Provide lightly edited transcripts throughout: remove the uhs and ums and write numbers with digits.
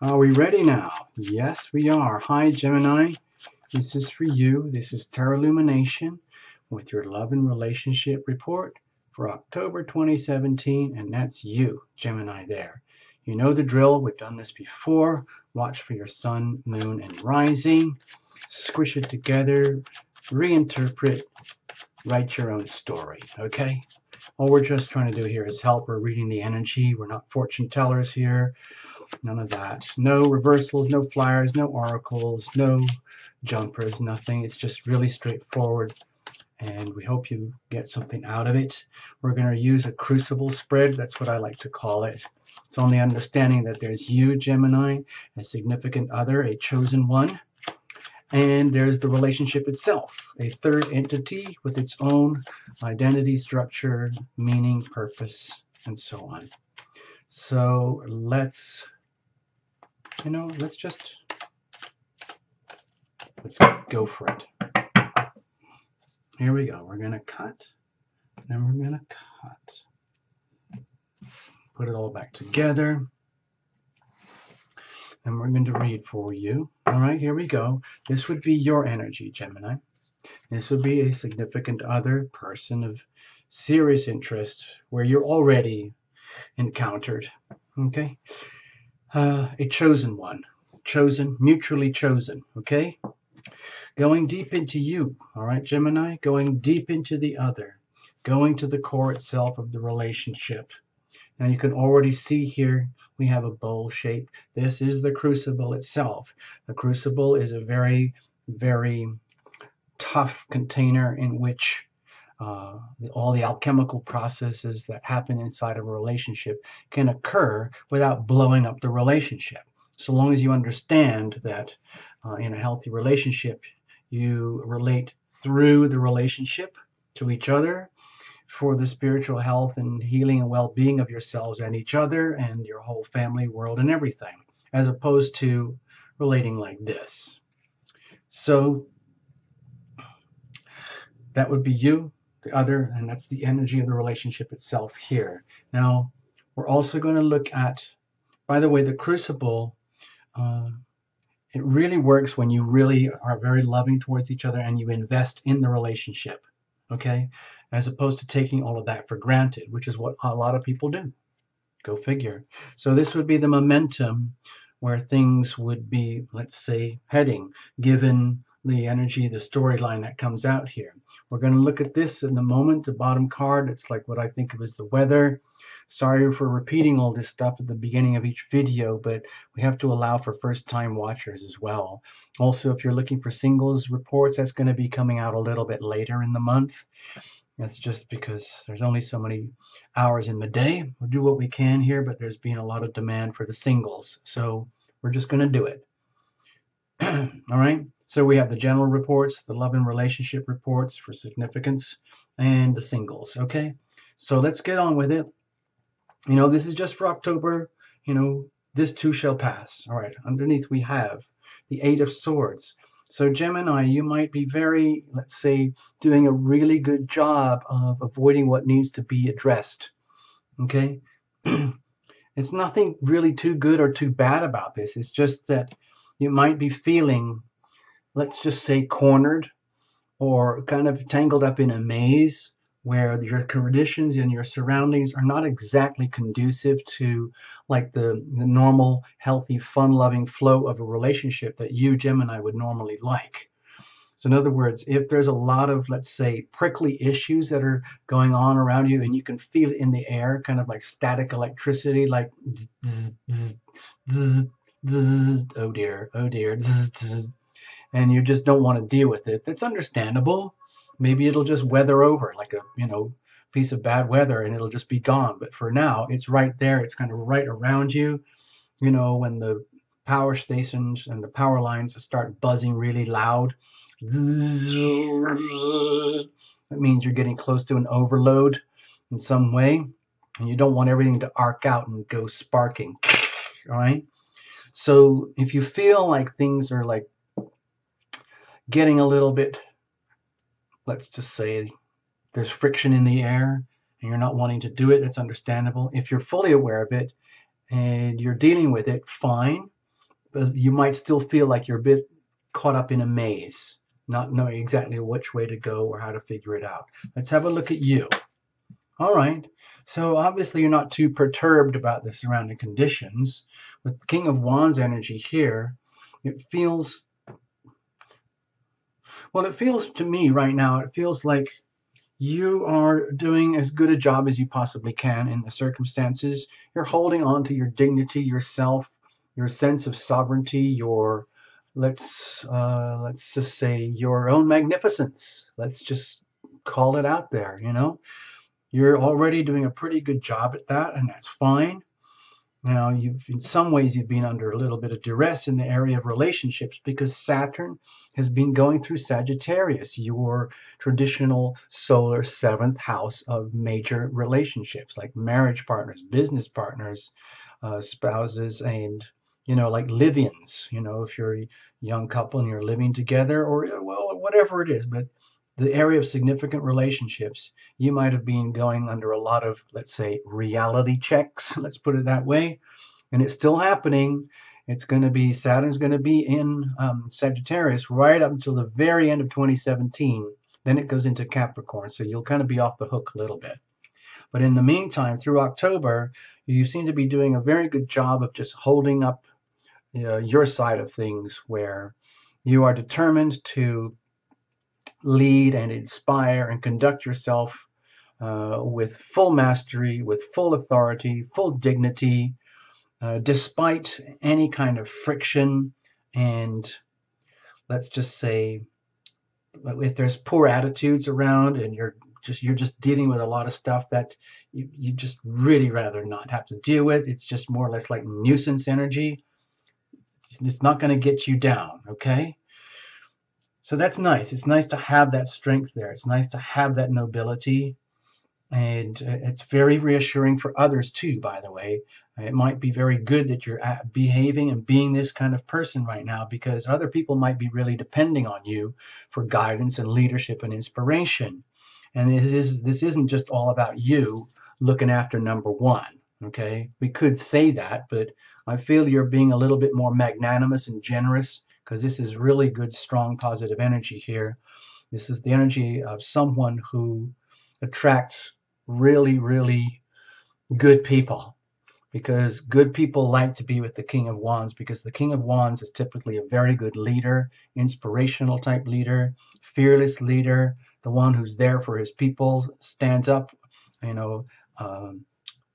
Are we ready now? Yes, we are. Hi, Gemini. This is for you. This is Tarot Lumination with your love and relationship report for October 2017, and that's you, Gemini, there. You know the drill. We've done this before. Watch for your sun, moon, and rising. Squish it together. Reinterpret. Write your own story, okay? All we're just trying to do here is help. We're reading the energy. We're not fortune tellers here. None of that. No reversals, no flyers, no oracles, no jumpers, nothing. It's just really straightforward, and we hope you get something out of it. We're going to use a crucible spread. That's what I like to call it. It's on the understanding that there's you, Gemini, a significant other, a chosen one, and there's the relationship itself, a third entity with its own identity, structure, meaning, purpose, and so on. So let's go for it. Here we go. We're going to cut, then we're going to cut. Put it all back together. And we're going to read for you. All right, here we go. This would be your energy, Gemini. This would be a significant other, person of serious interest where you're already encountered. Okay? A chosen one. Chosen, mutually chosen. Okay? Going deep into you. All right, Gemini? Going deep into the other. Going to the core itself of the relationship. Now you can already see here we have a bowl shape. This is the crucible itself. The crucible is a very, very tough container in which all the alchemical processes that happen inside of a relationship can occur without blowing up the relationship. So long as you understand that in a healthy relationship, you relate through the relationship to each other, for the spiritual health and healing and well-being of yourselves and each other and your whole family, world, and everything, as opposed to relating like this. So that would be you, the other, and that's the energy of the relationship itself here. Now, we're also going to look at, by the way, the crucible. It really works when you really are very loving towards each other and you invest in the relationship, okay? As opposed to taking all of that for granted, which is what a lot of people do. Go figure. So this would be the momentum where things would be, let's say, heading, given the energy, the storyline that comes out here. We're going to look at this in a moment. The bottom card, it's like what I think of as the weather. Sorry for repeating all this stuff at the beginning of each video, but we have to allow for first-time watchers as well. Also, if you're looking for singles reports, that's going to be coming out a little bit later in the month. That's just because there's only so many hours in the day. We'll do what we can here, but there's been a lot of demand for the singles. So we're just going to do it. All right. So we have the general reports, the love and relationship reports for significance, and the singles. Okay. So let's get on with it. You know, this is just for October. You know, this too shall pass. All right. Underneath we have the Eight of Swords. So Gemini, you might be very, let's say, doing a really good job of avoiding what needs to be addressed. Okay? It's nothing really too good or too bad about this. It's just that you might be feeling, let's just say, cornered or kind of tangled up in a maze where your conditions and your surroundings are not exactly conducive to like the normal, healthy, fun-loving flow of a relationship that you, Gemini, would normally like. So in other words, if there's a lot of, let's say, prickly issues that are going on around you and you can feel it in the air, kind of like static electricity, like zzz, zzz, zzz, zzz, oh dear, zzz, zzz, and you just don't want to deal with it, that's understandable. Maybe it'll just weather over like a, piece of bad weather and it'll just be gone. But for now, it's right there. It's kind of right around you. When the power stations and the power lines start buzzing really loud, that means you're getting close to an overload in some way. And you don't want everything to arc out and go sparking. All right. So if you feel like things are like getting a little bit, let's just say there's friction in the air and you're not wanting to do it, that's understandable. If you're fully aware of it and you're dealing with it, fine. but you might still feel like you're a bit caught up in a maze, not knowing exactly which way to go or how to figure it out. Let's have a look at you. All right. So obviously you're not too perturbed about the surrounding conditions. With the King of Wands energy here, it feels, well, it feels to me right now, it feels like you are doing as good a job as you possibly can in the circumstances. You're holding on to your dignity, yourself, your sense of sovereignty, your let's just say your own magnificence. Let's just call it out there, you know. You're already doing a pretty good job at that, and that's fine. Now, in some ways, you've been under a little bit of duress in the area of relationships because Saturn has been going through Sagittarius, your traditional solar seventh house of major relationships, like marriage partners, business partners, spouses, and like live-ins. If you're a young couple and you're living together, or well, whatever it is, but the area of significant relationships, you might have been going under a lot of, let's say, reality checks, let's put it that way. And it's still happening. Saturn's going to be in Sagittarius right up until the very end of 2017. Then it goes into Capricorn. So you'll kind of be off the hook a little bit. But in the meantime, through October, you seem to be doing a very good job of just holding up your side of things, where you are determined to lead and inspire and conduct yourself with full mastery, with full authority, full dignity, despite any kind of friction. And let's just say, if there's poor attitudes around and you're just dealing with a lot of stuff that you just really rather not have to deal with, it's just more or less like nuisance energy. It's not going to get you down, okay? So that's nice. It's nice to have that strength there. It's nice to have that nobility. And it's very reassuring for others too, by the way. It might be very good that you're behaving and being this kind of person right now, because other people might be really depending on you for guidance and leadership and inspiration. And this isn't just all about you looking after number one, okay? We could say that, but I feel you're being a little bit more magnanimous and generous, because this is really good, strong, positive energy here. This is the energy of someone who attracts really, really good people, because good people like to be with the King of Wands, because the King of Wands is typically a very good leader, inspirational type leader, fearless leader, the one who's there for his people, stands up,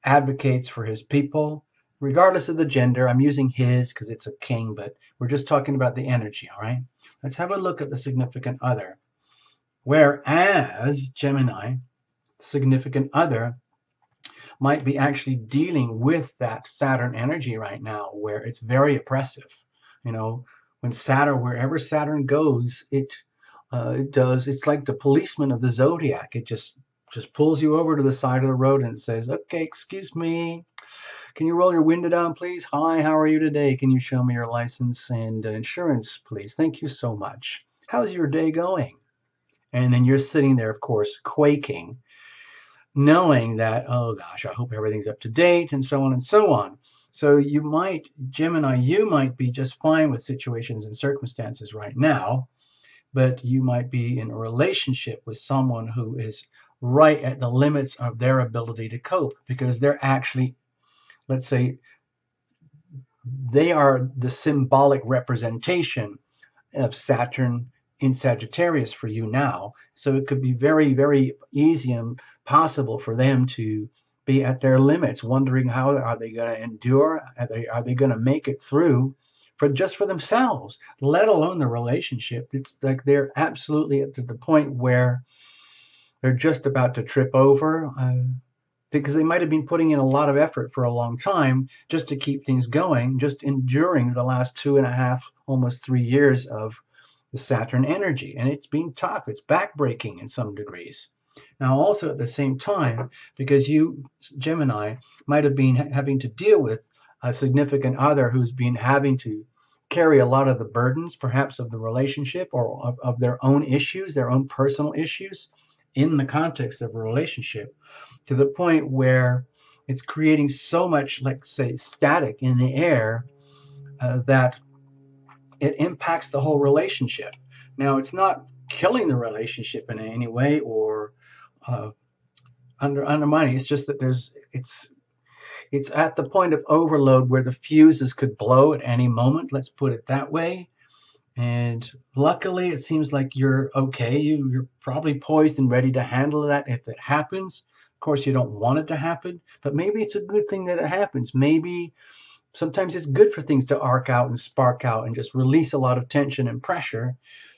advocates for his people, regardless of the gender. I'm using his because it's a king, but we're just talking about the energy, all right? Let's have a look at the significant other. Whereas Gemini, significant other, might be actually dealing with that Saturn energy right now, where it's very oppressive. When Saturn, wherever Saturn goes, it does. It's like the policeman of the zodiac. It just pulls you over to the side of the road and says, "Okay, excuse me, can you roll your window down, please? Hi, how are you today? Can you show me your license and insurance, please? Thank you so much. How's your day going?" And then you're sitting there, of course, quaking, knowing that, oh gosh, I hope everything's up to date, and so on and so on. So Gemini, you might be just fine with situations and circumstances right now, but you might be in a relationship with someone who is right at the limits of their ability to cope, because they're actually, let's say, they are the symbolic representation of Saturn in Sagittarius for you now. So it could be very, very easy and possible for them to be at their limits, wondering how are they going to endure? Are they going to make it through for themselves, let alone the relationship? It's like they're absolutely at the point where they're just about to trip over, because they might have been putting in a lot of effort for a long time just to keep things going, just enduring the last 2.5, almost 3 years of the Saturn energy. And it's been tough. It's backbreaking in some degrees. Now, also at the same time, because you, Gemini, might have been having to deal with a significant other who's been having to carry a lot of the burdens, perhaps of the relationship, or of their own issues, their own personal issues in the context of a relationship, to the point where it's creating so much, like say, static in the air, that it impacts the whole relationship. Now, it's not killing the relationship in any way or uh, undermining. It's just that it's at the point of overload where the fuses could blow at any moment. Let's put it that way. And luckily, it seems like you're okay. You're probably poised and ready to handle that if it happens. Of course, you don't want it to happen, but maybe it's a good thing that it happens. Maybe sometimes it's good for things to arc out and spark out and just release a lot of tension and pressure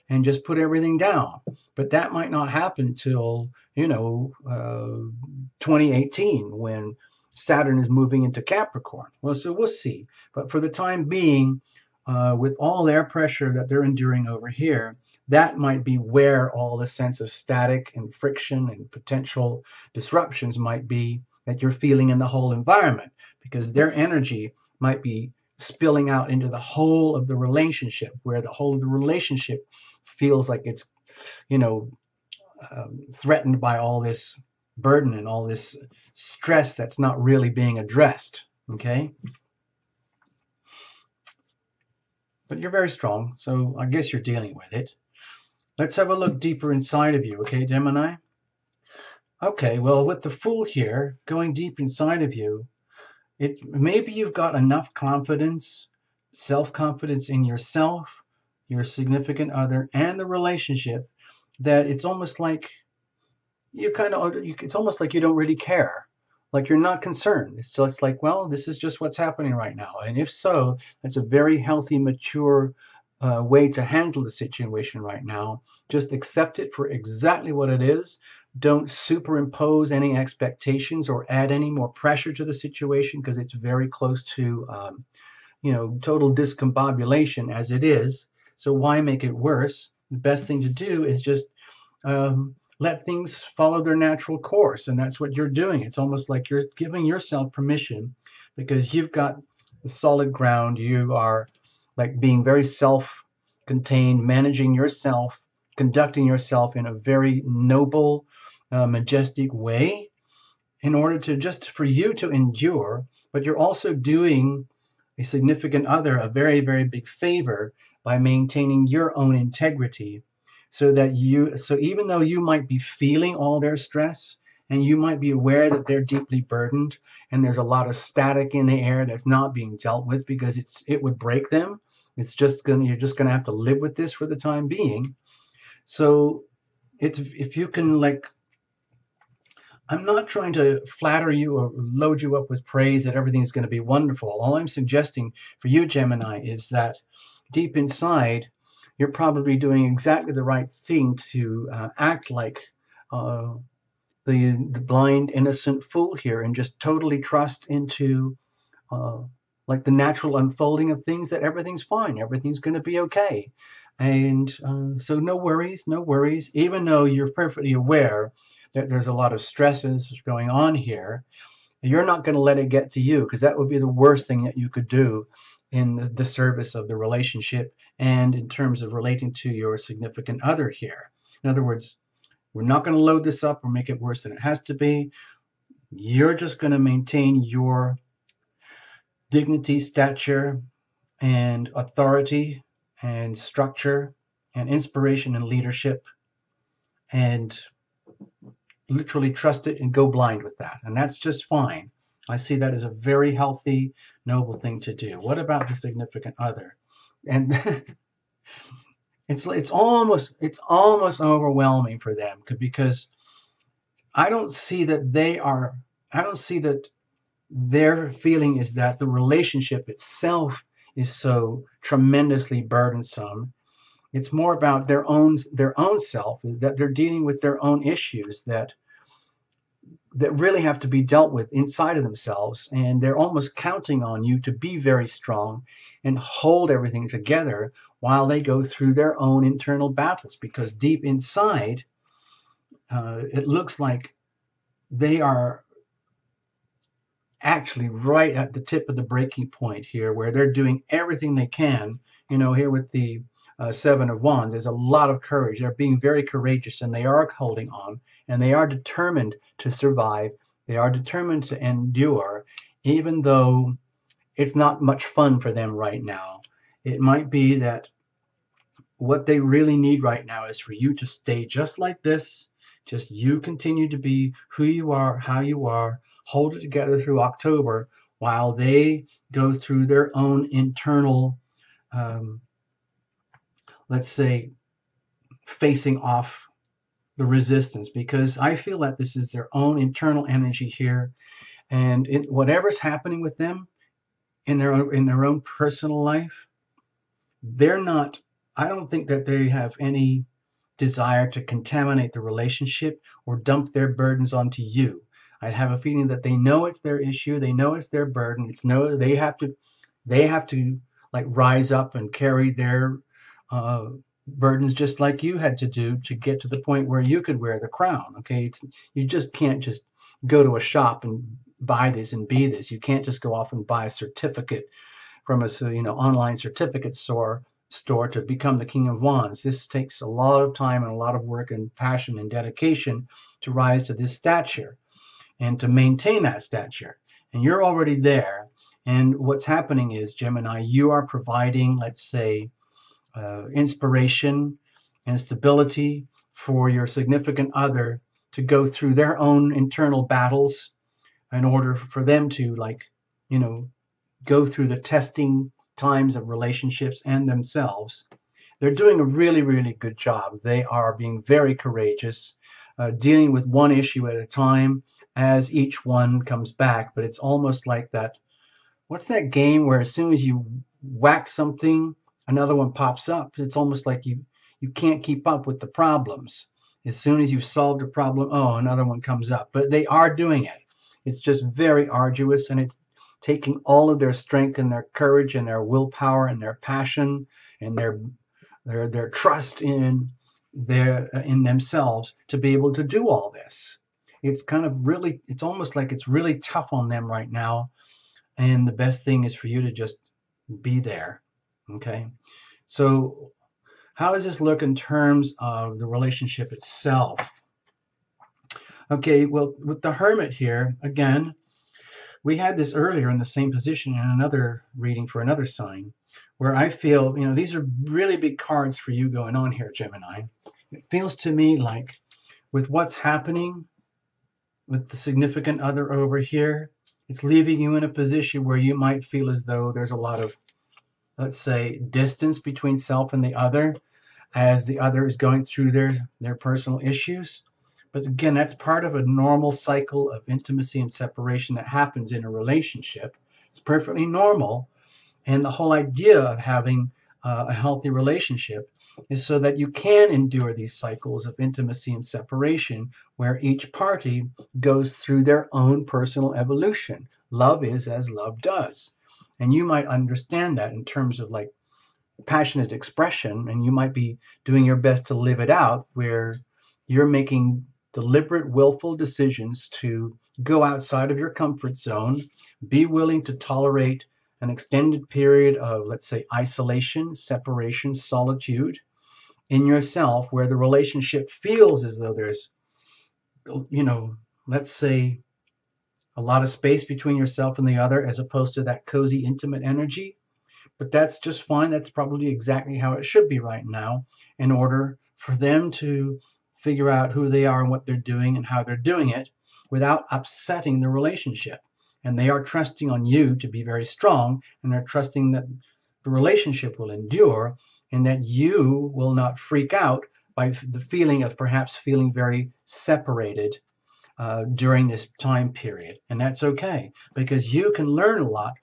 and just put everything down. But that might not happen till, 2018 when Saturn is moving into Capricorn. Well, so we'll see. But for the time being, with all their pressure that they're enduring over here, that might be where all the sense of static and friction and potential disruptions might be that you're feeling in the whole environment, because their energy might be spilling out into the whole of the relationship, where the whole of the relationship feels like it's, threatened by all this burden and all this stress that's not really being addressed. Okay. But you're very strong, so I guess you're dealing with it. Let's have a look deeper inside of you, okay, Gemini? Okay, well, with the Fool here, going deep inside of you, maybe you've got enough confidence, self-confidence in yourself, your significant other, and the relationship that it's almost like it's almost like you don't really care. Like you're not concerned. It's just like, well, this is just what's happening right now. And if so, that's a very healthy, mature way to handle the situation right now. Just accept it for exactly what it is. Don't superimpose any expectations or add any more pressure to the situation, because it's very close to, total discombobulation as it is. So why make it worse? The best thing to do is just let things follow their natural course. And that's what you're doing. It's almost like you're giving yourself permission, because you've got the solid ground. You are like being very self-contained, managing yourself, conducting yourself in a very noble, majestic way in order to just for you to endure. But you're also doing a significant other a very, very big favor by maintaining your own integrity. So even though you might be feeling all their stress and you might be aware that they're deeply burdened and there's a lot of static in the air that's not being dealt with because it would break them. You're just gonna have to live with this for the time being. So if you can, I'm not trying to flatter you or load you up with praise that everything's going to be wonderful. All I'm suggesting for you, Gemini, is that deep inside, you're probably doing exactly the right thing to act like the blind, innocent fool here and just totally trust into like the natural unfolding of things, that everything's fine, everything's going to be okay. And so no worries, no worries, even though you're perfectly aware that there's a lot of stresses going on here. You're not going to let it get to you, because that would be the worst thing that you could do in the service of the relationship and in terms of relating to your significant other here. In other words, we're not going to load this up or make it worse than it has to be. You're just going to maintain your dignity, stature, and authority and structure and inspiration and leadership, and literally trust it and go blind with that. And that's just fine. I see that as a very healthy, noble thing to do. What about the significant other? And it's almost overwhelming for them, because I don't see that their feeling is that the relationship itself is so tremendously burdensome. It's more about their own self, that they're dealing with their own issues that really have to be dealt with inside of themselves, and they're almost counting on you to be very strong and hold everything together while they go through their own internal battles, because deep inside it looks like they are actually right at the tip of the breaking point here, where they're doing everything they can. Here with the Seven of Wands, there's a lot of courage. They're being very courageous, and they are holding on, and they are determined to survive. They are determined to endure, even though it's not much fun for them right now. It might be that what they really need right now is for you to stay just like this. Just you continue to be who you are, how you are, hold it together through October while they go through their own internal, um, let's say, facing off the resistance, because I feel that this is their own internal energy here, and whatever's happening with them in their own personal life, they're not. I don't think that they have any desire to contaminate the relationship or dump their burdens onto you. I have a feeling that they know it's their issue, they know it's their burden. It's no, they have to like rise up and carry their uh, burdens just like you had to do to get to the point where you could wear the crown. Okay, you just can't just go to a shop and buy this and be this. You can't just go off and buy a certificate from a online certificate store to become the King of Wands. This takes a lot of time and a lot of work and passion and dedication to rise to this stature and to maintain that stature. And you're already there. And what's happening is, Gemini, you are providing, let's say, inspiration and stability for your significant other to go through their own internal battles in order for them to, like, go through the testing times of relationships and themselves. They're doing a really, really good job. They are being very courageous, dealing with one issue at a time as each one comes back. But it's almost like that. What's that game where as soon as you whack something, another one pops up? It's almost like you can't keep up with the problems. As soon as you've solved a problem, oh, another one comes up. But they are doing it. It's just very arduous, and it's taking all of their strength and their courage and their willpower and their passion and their trust in themselves to be able to do all this. It's kind of really, it's almost like it's really tough on them right now. And the best thing is for you to just be there. Okay. So how does this look in terms of the relationship itself? Okay, well, with the Hermit here, again, we had this earlier in the same position in another reading for another sign, where I feel, these are really big cards for you going on here, Gemini. It feels to me like with what's happening with the significant other over here, it's leaving you in a position where you might feel as though there's a lot of, let's say, distance between self and the other as the other is going through their personal issues. But again, that's part of a normal cycle of intimacy and separation that happens in a relationship. It's perfectly normal. And the whole idea of having a healthy relationship is so that you can endure these cycles of intimacy and separation where each party goes through their own personal evolution. Love is as love does. And you might understand that in terms of like passionate expression, and you might be doing your best to live it out where you're making deliberate, willful decisions to go outside of your comfort zone, be willing to tolerate an extended period of, let's say, isolation, separation, solitude in yourself, where the relationship feels as though there's, let's say, a lot of space between yourself and the other, as opposed to that cozy, intimate energy. But that's just fine. That's probably exactly how it should be right now, in order for them to figure out who they are and what they're doing and how they're doing it without upsetting the relationship. And they are trusting on you to be very strong, and they're trusting that the relationship will endure and that you will not freak out by the feeling of perhaps feeling very separated during this time period. And that's okay, because you can learn a lot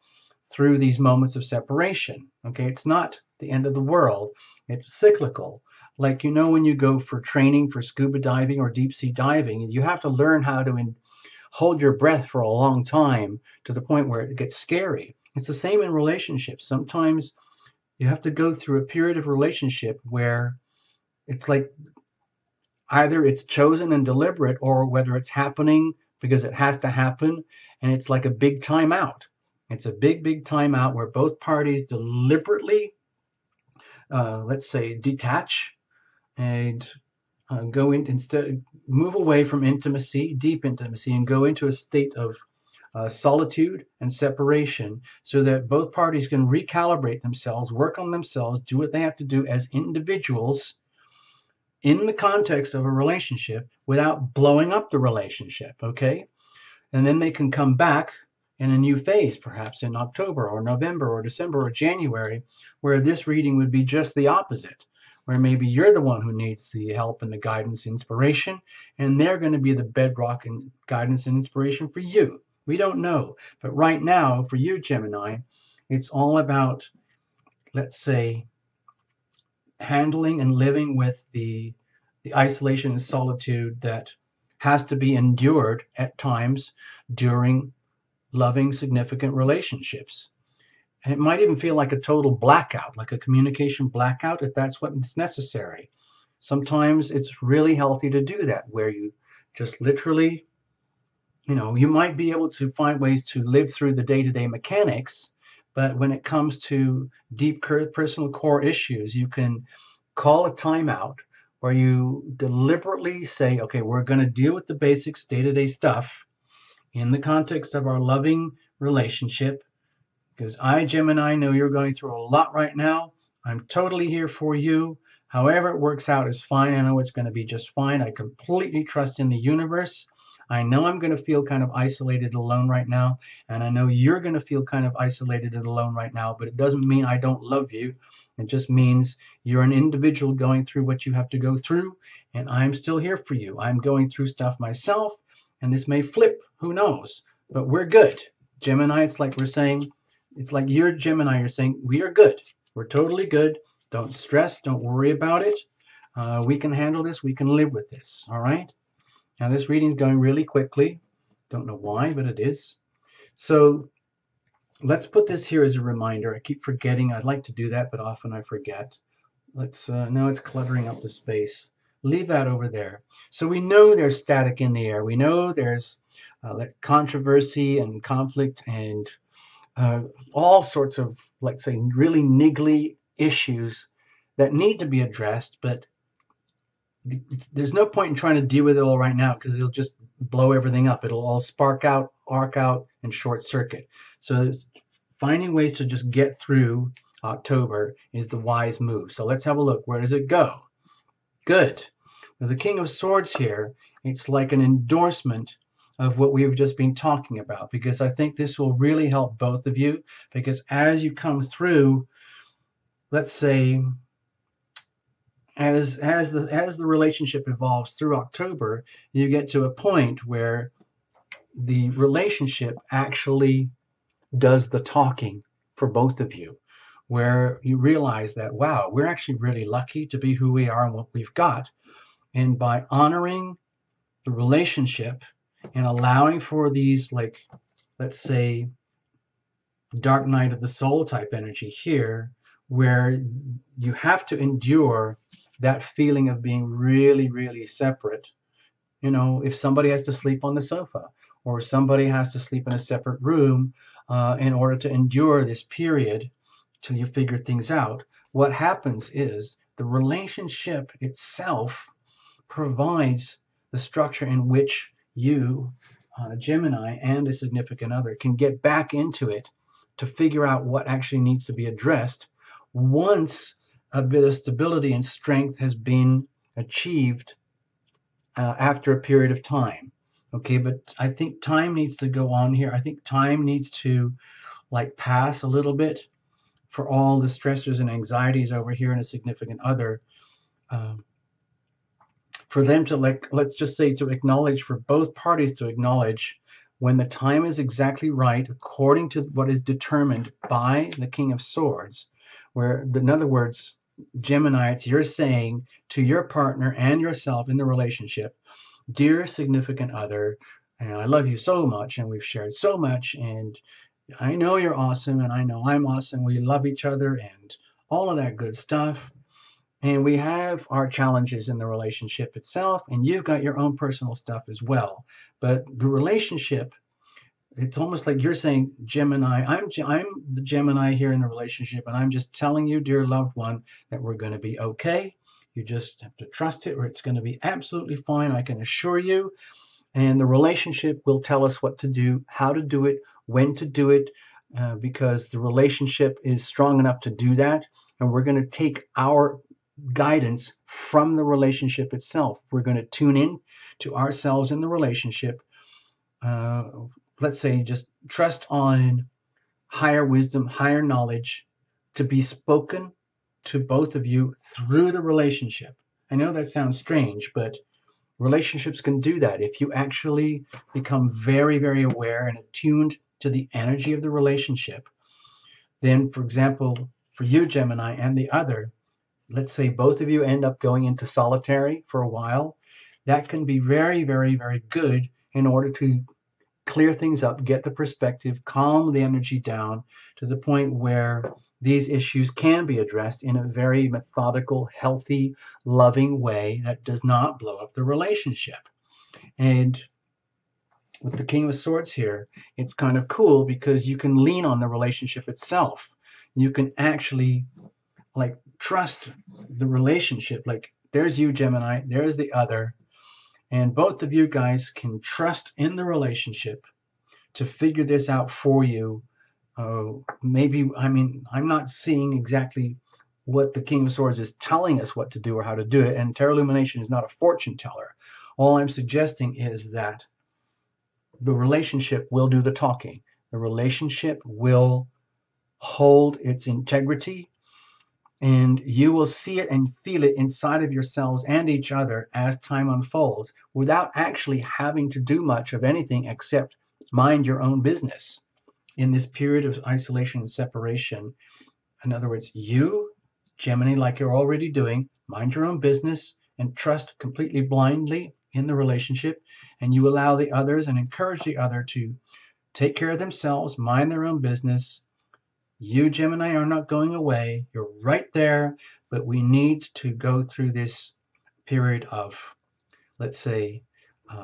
through these moments of separation. Okay, it's not the end of the world. It's cyclical. Like, when you go for training for scuba diving or deep sea diving, you have to learn how to hold your breath for a long time to the point where it gets scary. It's the same in relationships. Sometimes you have to go through a period of relationship where it's like either it's chosen and deliberate, or whether it's happening because it has to happen, and it's like a big timeout. It's a big, big timeout where both parties deliberately, let's say, detach and go in, instead move away from intimacy, deep intimacy, and go into a state of solitude and separation, so that both parties can recalibrate themselves, work on themselves, do what they have to do as individuals in the context of a relationship without blowing up the relationship, okay? And then they can come back in a new phase, perhaps in October or November or December or January, where this reading would be just the opposite, where maybe you're the one who needs the help and the guidance, inspiration, and they're going to be the bedrock and guidance and inspiration for you. We don't know. But right now, for you, Gemini, it's all about, let's say, handling and living with the isolation and solitude that has to be endured at times during loving, significant relationships. And it might even feel like a total blackout, like a communication blackout, if that's what's necessary. Sometimes it's really healthy to do that, where you just literally, you might be able to find ways to live through the day-to-day mechanics, but when it comes to deep personal core issues, you can call a timeout where you deliberately say, okay, we're going to deal with the basics, day-to-day stuff in the context of our loving relationship, because I, Gemini, know you're going through a lot right now. I'm totally here for you. However it works out is fine. I know it's going to be just fine. I completely trust in the universe. I know I'm going to feel kind of isolated and alone right now, and I know you're going to feel kind of isolated and alone right now, but it doesn't mean I don't love you. It just means you're an individual going through what you have to go through, and I'm still here for you. I'm going through stuff myself, and this may flip. Who knows? But we're good. Gemini, it's like we're saying, it's like you're Gemini, you're saying, we are good. We're totally good. Don't stress. Don't worry about it. We can handle this. We can live with this. All right? Now, this reading is going really quickly. Don't know why, but it is. So let's put this here as a reminder. I keep forgetting. I'd like to do that, but often I forget. Now it's cluttering up the space. Leave that over there. So we know there's static in the air. We know there's controversy and conflict and all sorts of, let's say, really niggly issues that need to be addressed, but there's no point in trying to deal with it all right now, because it'll just blow everything up. It'll all spark out, arc out, and short circuit. So it's finding ways to just get through October is the wise move. So let's have a look. Where does it go? Good. Now, the King of Swords here, it's like an endorsement of what we've just been talking about, because I think this will really help both of you, because as you come through, let's say, as the relationship evolves through October, you get to a point where the relationship actually does the talking for both of you, where you realize that, wow, we're actually really lucky to be who we are and what we've got. And by honoring the relationship and allowing for these, like, let's say, dark night of the soul type energy here, where you have to endure that feeling of being really, really separate. If somebody has to sleep on the sofa, or somebody has to sleep in a separate room in order to endure this period till you figure things out, what happens is the relationship itself provides the structure in which you, Gemini, and a significant other can get back into it to figure out what actually needs to be addressed once a bit of stability and strength has been achieved after a period of time. Okay, but I think time needs to go on here. I think time needs to pass a little bit for all the stressors and anxieties over here in a significant other. For them to, let's just say, to acknowledge, for both parties to acknowledge when the time is exactly right, according to what is determined by the King of Swords, where, in other words, Gemini, it's you're saying to your partner and yourself in the relationship, dear significant other, I love you so much, and we've shared so much, and I know you're awesome, and I know I'm awesome. We love each other, and all of that good stuff. And we have our challenges in the relationship itself, and you've got your own personal stuff as well. But the relationship, it's almost like you're saying, Gemini, I'm the Gemini here in the relationship, and I'm just telling you, dear loved one, that we're going to be okay. You just have to trust it, or it's going to be absolutely fine. I can assure you. And the relationship will tell us what to do, how to do it, when to do it, because the relationship is strong enough to do that. And we're going to take our guidance from the relationship itself. We're going to tune in to ourselves in the relationship. Uh, let's say just trust on higher wisdom, higher knowledge to be spoken to both of you through the relationship. I know that sounds strange, but relationships can do that. If you actually become very, very aware and attuned to the energy of the relationship, then, for example, for you, Gemini, and the other, let's say both of you end up going into solitary for a while, that can be very, very, very good in order to clear things up, get the perspective, calm the energy down to the point where these issues can be addressed in a very methodical, healthy, loving way that does not blow up the relationship. And with the King of Swords here, it's kind of cool because you can lean on the relationship itself. You can actually like trust the relationship. Like there's you, Gemini, there's the other, and both of you guys can trust in the relationship to figure this out for you. Maybe, I mean, I'm not seeing exactly what the King of Swords is telling us what to do or how to do it, and Tarot Illumination is not a fortune teller. All I'm suggesting is that the relationship will do the talking. The relationship will hold its integrity, and you will see it and feel it inside of yourselves and each other as time unfolds without actually having to do much of anything except mind your own business in this period of isolation and separation. In other words, you, Gemini, like you're already doing, mind your own business and trust completely blindly in the relationship, and you allow the others and encourage the other to take care of themselves, mind their own business. You, Gemini, are not going away. You're right there, but we need to go through this period of, let's say,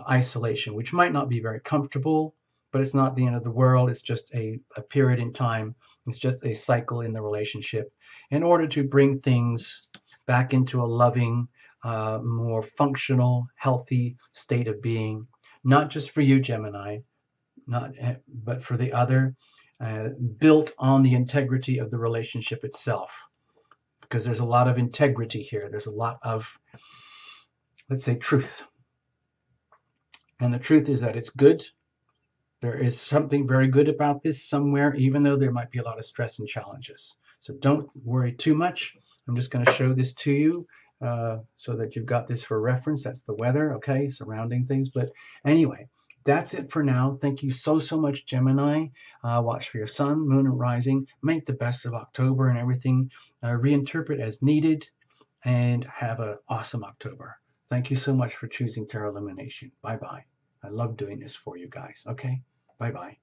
isolation, which might not be very comfortable, but it's not the end of the world. It's just a period in time. It's just a cycle in the relationship in order to bring things back into a loving, more functional, healthy state of being, not just for you, Gemini, not but for the other, built on the integrity of the relationship itself. Because there's a lot of integrity here. There's a lot of, let's say, truth. And the truth is that it's good. There is something very good about this somewhere, even though there might be a lot of stress and challenges. So don't worry too much. I'm just going to show this to you so that you've got this for reference. That's the weather, okay, surrounding things. But anyway, that's it for now. Thank you so, so much, Gemini. Watch for your sun, moon, and rising. Make the best of October and everything. Reinterpret as needed, and have an awesome October. Thank you so much for choosing Tarot Illumination. Bye-bye. I love doing this for you guys. Okay? Bye-bye.